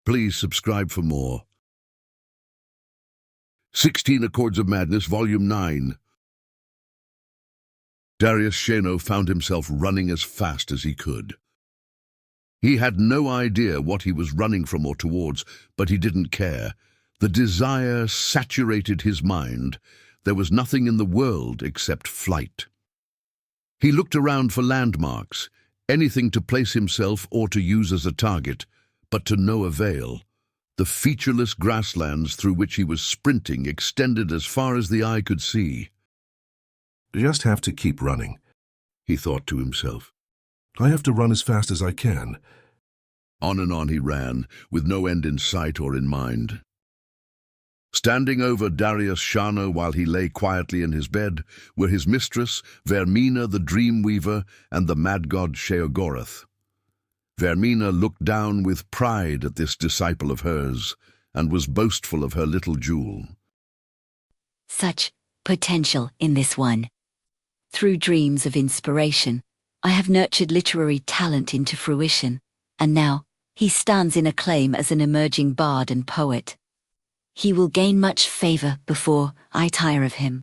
Please subscribe for more. 16 Accords of Madness, Volume 9. Darius Shano found himself running as fast as he could. He had no idea what he was running from or towards, but he didn't care. The desire saturated his mind. There was nothing in the world except flight. He looked around for landmarks, anything to place himself or to use as a target, but to no avail. The featureless grasslands through which he was sprinting extended as far as the eye could see. Just have to keep running, he thought to himself. I have to run as fast as I can. On and on he ran, with no end in sight or in mind. Standing over Darius Shano while he lay quietly in his bed were his mistress, Vaermina the dream weaver, and the mad god Sheogorath. Vaermina looked down with pride at this disciple of hers, and was boastful of her little jewel. Such potential in this one. Through dreams of inspiration, I have nurtured literary talent into fruition, and now he stands in acclaim as an emerging bard and poet. He will gain much favor before I tire of him.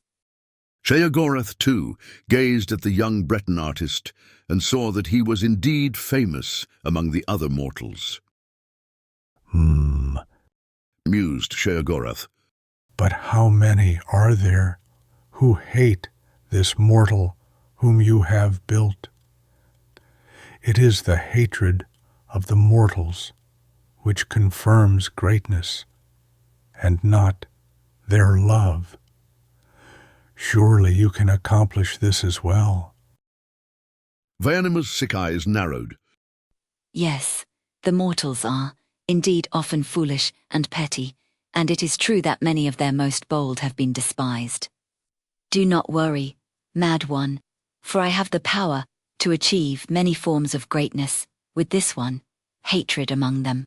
Sheogorath, too, gazed at the young Breton artist and saw that he was indeed famous among the other mortals. Mused Sheogorath. But how many are there who hate this mortal whom you have built? It is the hatred of the mortals which confirms greatness, and not their love. Surely you can accomplish this as well. Vaermina's sick eyes narrowed. Yes, the mortals are, indeed often foolish and petty, and it is true that many of their most bold have been despised. Do not worry, mad one, for I have the power to achieve many forms of greatness, with this one, hatred among them.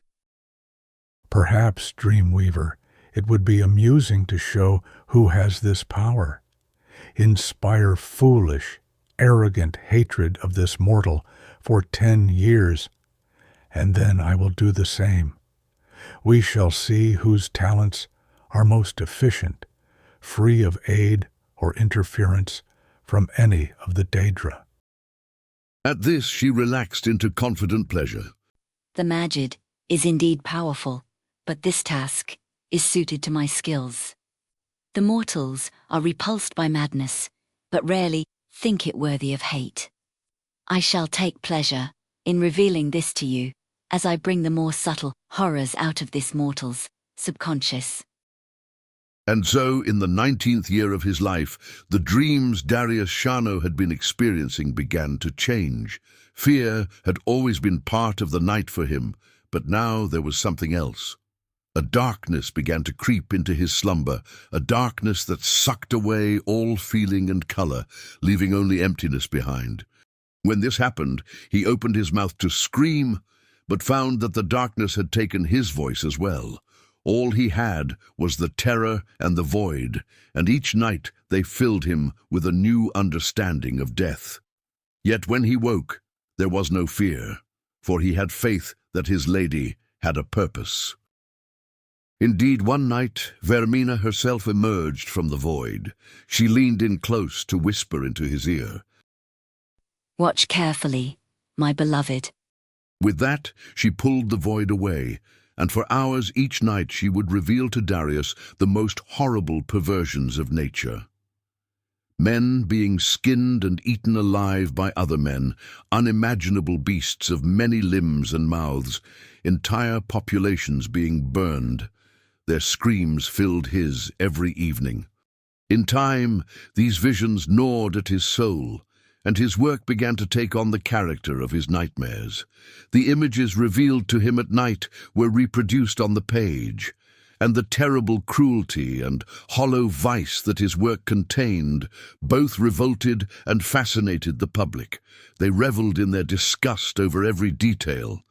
Perhaps, Dreamweaver, it would be amusing to show who has this power. Inspire foolish, arrogant hatred of this mortal for 10 years, and then I will do the same. We shall see whose talents are most efficient, free of aid or interference from any of the Daedra. At this she relaxed into confident pleasure. The Majid is indeed powerful, but this task is suited to my skills. The mortals are repulsed by madness, but rarely think it worthy of hate. I shall take pleasure in revealing this to you as I bring the more subtle horrors out of this mortal's subconscious. And so, in the 19th year of his life, the dreams Darius Shano had been experiencing began to change. Fear had always been part of the night for him, but now there was something else. A darkness began to creep into his slumber, a darkness that sucked away all feeling and color, leaving only emptiness behind. When this happened, he opened his mouth to scream, but found that the darkness had taken his voice as well. All he had was the terror and the void, and each night they filled him with a new understanding of death. Yet when he woke, there was no fear, for he had faith that his lady had a purpose. Indeed, one night, Vaermina herself emerged from the void. She leaned in close to whisper into his ear. Watch carefully, my beloved. With that, she pulled the void away, and for hours each night she would reveal to Darius the most horrible perversions of nature. Men being skinned and eaten alive by other men, unimaginable beasts of many limbs and mouths, entire populations being burned. Their screams filled his every evening. In time, these visions gnawed at his soul, and his work began to take on the character of his nightmares. The images revealed to him at night were reproduced on the page, and the terrible cruelty and hollow vice that his work contained both revolted and fascinated the public. They reveled in their disgust over every detail.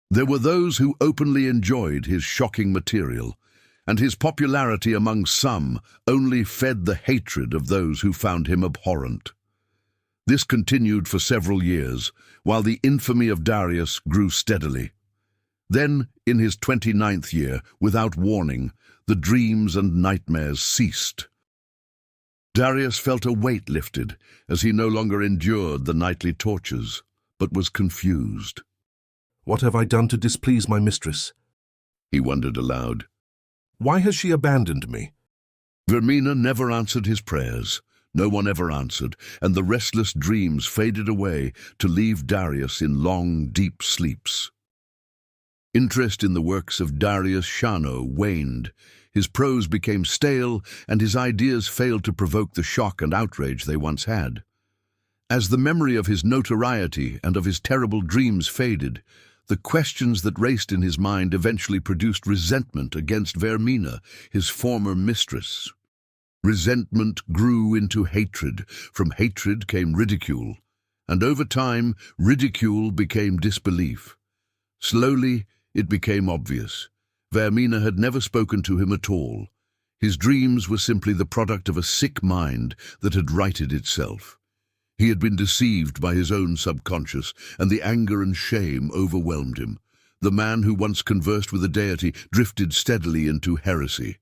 There were those who openly enjoyed his shocking material, and his popularity among some only fed the hatred of those who found him abhorrent. This continued for several years, while the infamy of Darius grew steadily. Then, in his 29th year, without warning, the dreams and nightmares ceased. Darius felt a weight lifted as he no longer endured the nightly tortures, but was confused. What have I done to displease my mistress? He wondered aloud. Why has she abandoned me? Vaermina never answered his prayers. No one ever answered, and the restless dreams faded away to leave Darius in long, deep sleeps. Interest in the works of Darius Shano waned. His prose became stale, and his ideas failed to provoke the shock and outrage they once had. As the memory of his notoriety and of his terrible dreams faded, the questions that raced in his mind eventually produced resentment against Vaermina, his former mistress. Resentment grew into hatred. From hatred came ridicule, and over time, ridicule became disbelief. Slowly, it became obvious. Vaermina had never spoken to him at all. His dreams were simply the product of a sick mind that had righted itself. He had been deceived by his own subconscious, and the anger and shame overwhelmed him. The man who once conversed with a deity drifted steadily into heresy.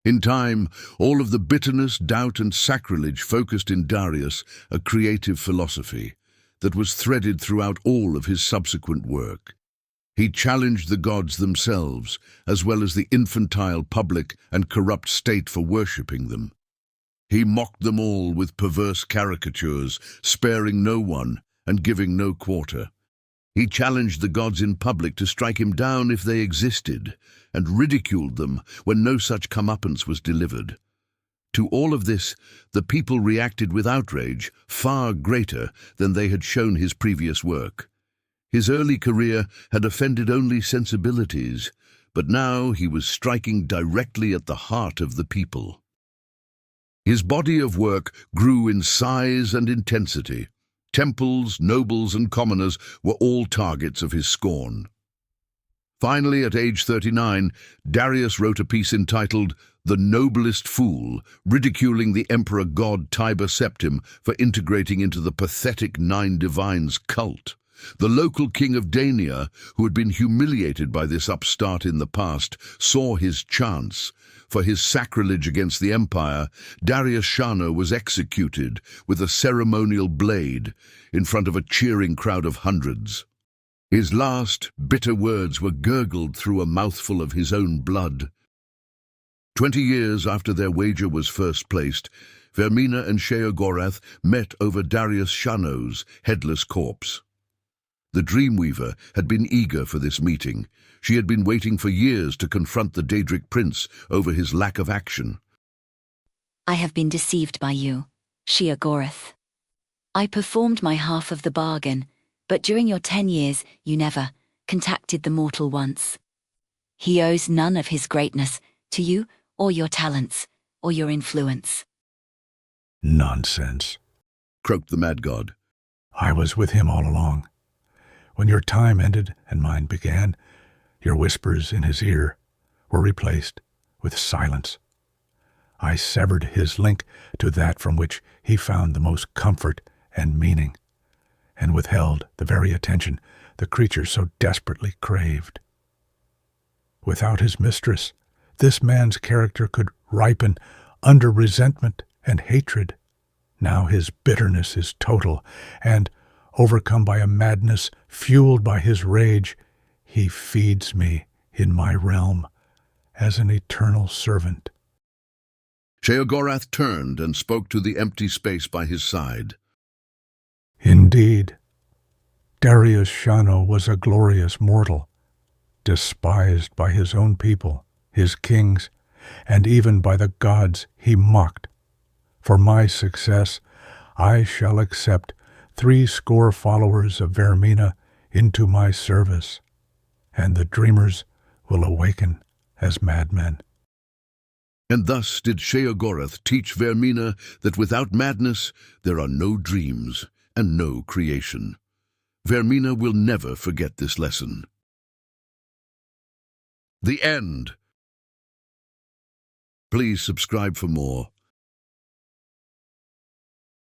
In time, all of the bitterness, doubt, and sacrilege focused in Darius a creative philosophy that was threaded throughout all of his subsequent work. He challenged the gods themselves, as well as the infantile public and corrupt state for worshipping them. He mocked them all with perverse caricatures, sparing no one and giving no quarter. He challenged the gods in public to strike him down if they existed, and ridiculed them when no such comeuppance was delivered. To all of this, the people reacted with outrage far greater than they had shown his previous work. His early career had offended only sensibilities, but now he was striking directly at the heart of the people. His body of work grew in size and intensity. Temples, nobles, and commoners were all targets of his scorn. Finally, at age 39, Darius wrote a piece entitled "The Noblest Fool," ridiculing the emperor god Tiber Septim for integrating into the pathetic Nine Divines cult. The local king of Dania, who had been humiliated by this upstart in the past, saw his chance. For his sacrilege against the empire, Darius Shano was executed with a ceremonial blade in front of a cheering crowd of hundreds. His last, bitter words were gurgled through a mouthful of his own blood. 20 years after their wager was first placed, Vaermina and Sheogorath met over Darius Shano's headless corpse. The Dreamweaver had been eager for this meeting. She had been waiting for years to confront the Daedric prince over his lack of action. I have been deceived by you, Sheogorath. I performed my half of the bargain, but during your 10 years you never contacted the mortal once. He owes none of his greatness to you or your talents or your influence. Nonsense, Croaked the mad god. I was with him all along. When your time ended and mine began, your whispers in his ear were replaced with silence. I severed his link to that from which he found the most comfort and meaning, and withheld the very attention the creature so desperately craved. Without his mistress, this man's character could ripen under resentment and hatred. Now his bitterness is total, and, overcome by a madness fueled by his rage, he feeds me in my realm as an eternal servant. Sheogorath turned and spoke to the empty space by his side. Indeed, Darius Shano was a glorious mortal, despised by his own people, his kings, and even by the gods he mocked. For my success, I shall accept 70 followers of Vaermina into my service, and the dreamers will awaken as madmen. And thus did Sheogorath teach Vaermina that without madness there are no dreams and no creation. Vaermina will never forget this lesson. The end. Please subscribe for more.